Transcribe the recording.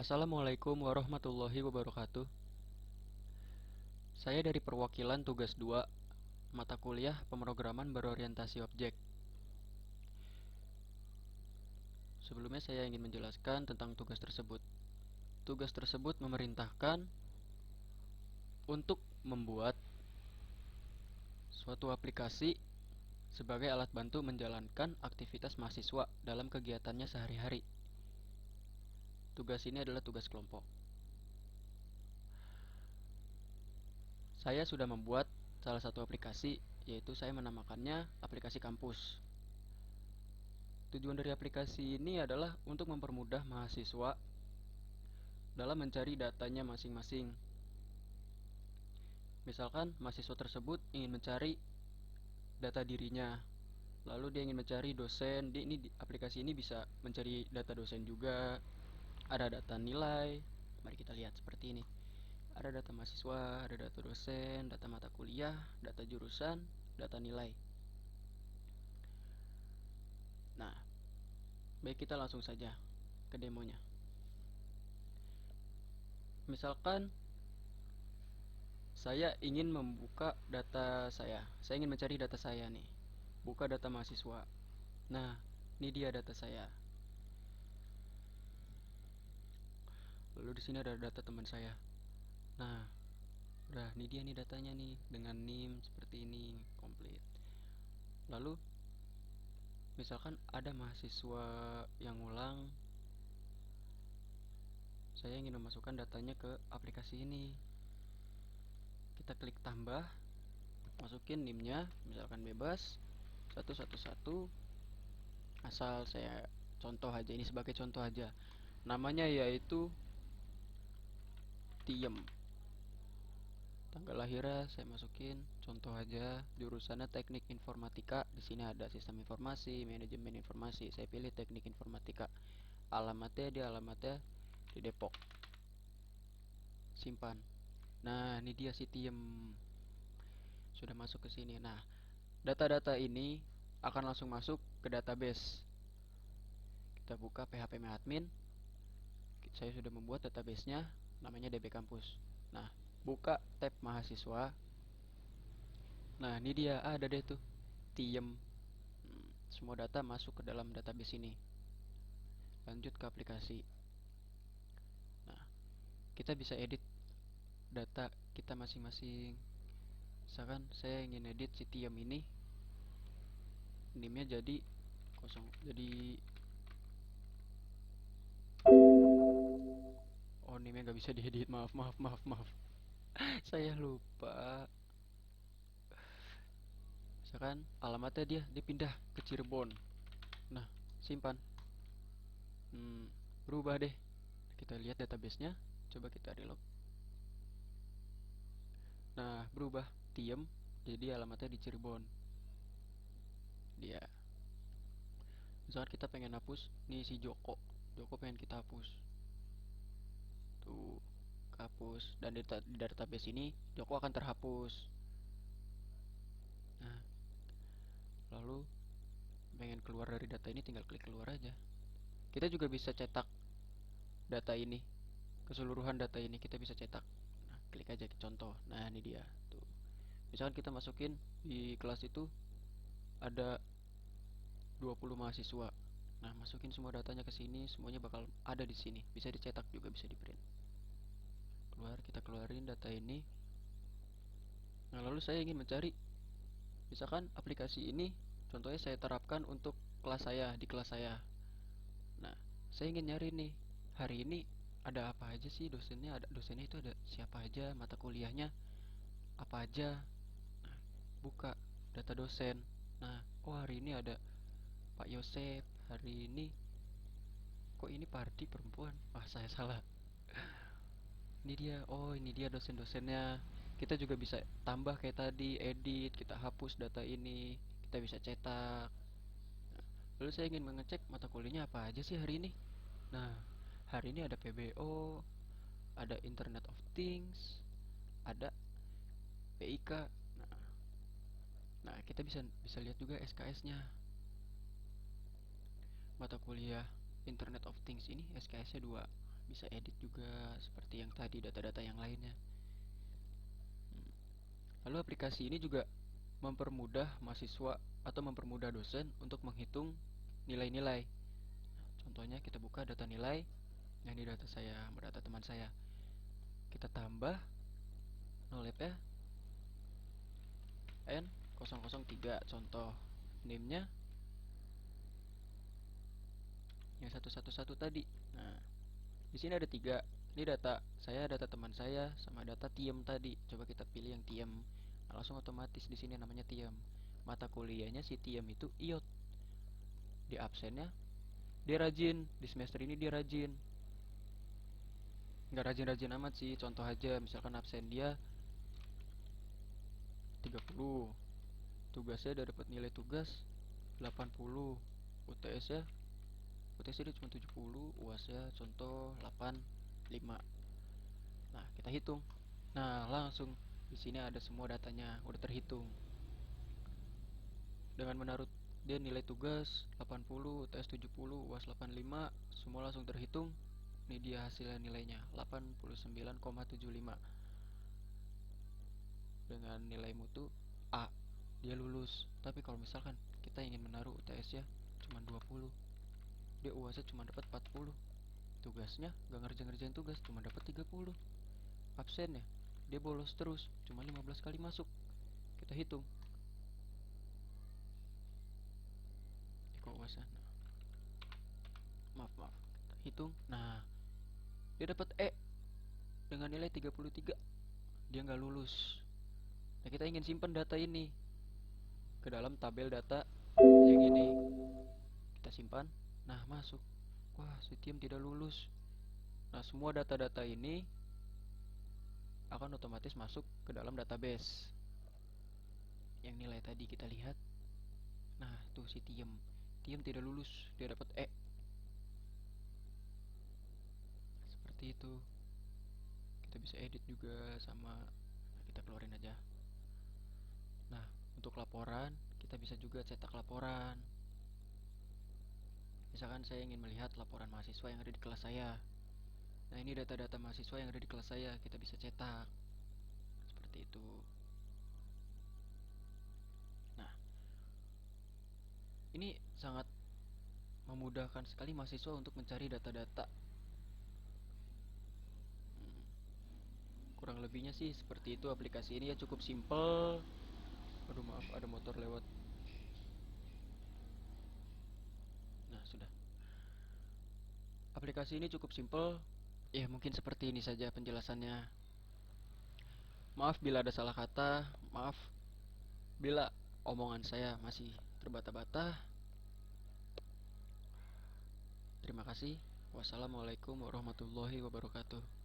Assalamualaikum warahmatullahi wabarakatuh. Saya dari perwakilan tugas 2 mata kuliah pemrograman berorientasi objek. Sebelumnya saya ingin menjelaskan tentang tugas tersebut. Tugas tersebut memerintahkan untuk membuat suatu aplikasi sebagai alat bantu menjalankan aktivitas mahasiswa dalam kegiatannya sehari-hari. Tugas ini adalah tugas kelompok. Saya sudah membuat salah satu aplikasi, yaitu saya menamakannya aplikasi kampus. Tujuan dari aplikasi ini adalah untuk mempermudah mahasiswa dalam mencari datanya masing-masing. Misalkan mahasiswa tersebut ingin mencari data dirinya, lalu dia ingin mencari dosen. Di aplikasi ini bisa mencari data dosen juga, ada data nilai. Mari kita lihat seperti ini. Ada data mahasiswa, ada data dosen, data mata kuliah, data jurusan, data nilai. Nah, baik, kita langsung saja ke demonya. Misalkan saya ingin membuka data saya ingin mencari data saya nih. Buka data mahasiswa. Nah, ini dia data saya. Lalu di sini ada data teman saya. Nah, udah, ini dia nih datanya nih dengan NIM seperti ini, komplit. Lalu misalkan ada mahasiswa yang ulang, saya ingin memasukkan datanya ke aplikasi ini. Kita klik tambah, masukin NIM-nya, misalkan bebas 111, asal saya contoh aja, ini sebagai contoh aja. Namanya yaitu Tiem. Tanggal lahirnya saya masukin contoh aja, jurusannya Teknik Informatika. Di sini ada Sistem Informasi, Manajemen Informasi. Saya pilih Teknik Informatika. Alamatnya di Depok. Simpan. Nah, ini dia si Tiem. Sudah masuk ke sini. Nah, data-data ini akan langsung masuk ke database. Kita buka PHP admin. Saya sudah membuat database-nya, namanya DB Kampus. Nah, buka tab mahasiswa. Nah, ini dia, ada deh tuh Tiem. Semua data masuk ke dalam database ini. Lanjut ke aplikasi. Nah, kita bisa edit data kita masing-masing. Misalkan saya ingin edit si Tiem ini, nimnya jadi kosong, jadi oh, nimnya nggak bisa diedit. Maaf. Saya lupa. Misalkan alamatnya dia pindah ke Cirebon. Nah, simpan. Berubah deh. Kita lihat database-nya. Coba kita reload. Nah, berubah. Tiem jadi alamatnya di Cirebon. Dia. Misalkan kita pengen hapus, nih si Joko. Joko pengen kita hapus. Tuh, hapus. Dan di database ini Joko akan terhapus. Nah, lalu pengen keluar dari data ini, tinggal klik keluar aja. Kita juga bisa cetak data ini, keseluruhan data ini kita bisa cetak. Nah, klik aja ke contoh. Nah, ini dia. Tuh. Misalkan kita masukin di kelas itu ada 20 mahasiswa. Nah, masukin semua datanya ke sini, semuanya bakal ada di sini. Bisa dicetak juga, bisa di print. Keluar, kita keluarin data ini. Nah, lalu saya ingin mencari, misalkan aplikasi ini contohnya saya terapkan untuk kelas saya, di kelas saya. Nah, saya ingin nyari nih, hari ini ada apa aja sih dosennya, dosennya itu ada siapa aja, mata kuliahnya apa aja. Nah, buka data dosen. Nah, oh, hari ini ada Pak Yosep. Hari ini kok ini Pardi perempuan, saya salah. Ini dia, oh, ini dia dosen-dosennya. Kita juga bisa tambah kayak tadi, edit, kita hapus data ini, kita bisa cetak. Nah, lalu saya ingin mengecek mata kuliahnya apa aja sih hari ini. Nah, hari ini ada PBO, ada Internet of Things, ada PIK. Nah, kita bisa lihat juga SKS-nya. Mata kuliah Internet of Things ini SKS-nya 2. bisa edit juga seperti yang tadi data-data yang lainnya. Lalu aplikasi ini juga mempermudah mahasiswa atau mempermudah dosen untuk menghitung nilai-nilai. Contohnya kita buka data nilai, yang di data saya, data teman saya. Kita tambah nolep ya, N003 contoh, name-nya yang 111 tadi. Nah, di sini ada 3. Ini data saya, data teman saya, sama data Tiem tadi. Coba kita pilih yang Tiem. Nah, langsung otomatis di sini namanya Tiem. Mata kuliahnya si Tiem itu IOT. Di absennya dia rajin, di semester ini dia rajin. Nggak rajin-rajin amat sih. Contoh aja, misalkan absen dia 30, tugasnya udah dapat nilai tugas 80, UTS ya dia cuma 70, UAS ya contoh 85. Nah, kita hitung. Nah, langsung di sini ada semua datanya, udah terhitung. Dengan menaruh dia nilai tugas 80, UTS 70, UAS 85, semua langsung terhitung. Ini dia hasilnya, nilainya 89,75. Dengan nilai mutu A, dia lulus. Tapi kalau misalkan kita ingin menaruh UTS ya cuma 20, dia UASnya cuma dapat 40, tugasnya gak ngerjain tugas cuma dapat 30, absennya dia bolos terus cuma 15 kali masuk. Kita hitung kok UASnya, maaf kita hitung. Nah, dia dapat E dengan nilai 33, dia nggak lulus. Nah, kita ingin simpan data ini ke dalam tabel data yang ini, kita simpan. Nah, masuk, wah si Tiem tidak lulus. Nah, semua data-data ini akan otomatis masuk ke dalam database yang nilai tadi kita lihat. Nah, tuh si Tiem tidak lulus, dia dapat E. Seperti itu. Kita bisa edit juga sama, nah, kita keluarin aja. Nah, untuk laporan kita bisa juga cetak laporan. Misalkan saya ingin melihat laporan mahasiswa yang ada di kelas saya. Nah, ini data-data mahasiswa yang ada di kelas saya, kita bisa cetak seperti itu. Nah, ini sangat memudahkan sekali mahasiswa untuk mencari data-data. Kurang lebihnya sih seperti itu. Aplikasi ini ya cukup simple. Aduh, maaf, ada motor lewat. Nah, sudah. Aplikasi ini cukup simple. Ya, mungkin seperti ini saja penjelasannya. Maaf bila ada salah kata, maaf bila omongan saya masih terbata-bata. Terima kasih. Wassalamualaikum warahmatullahi wabarakatuh.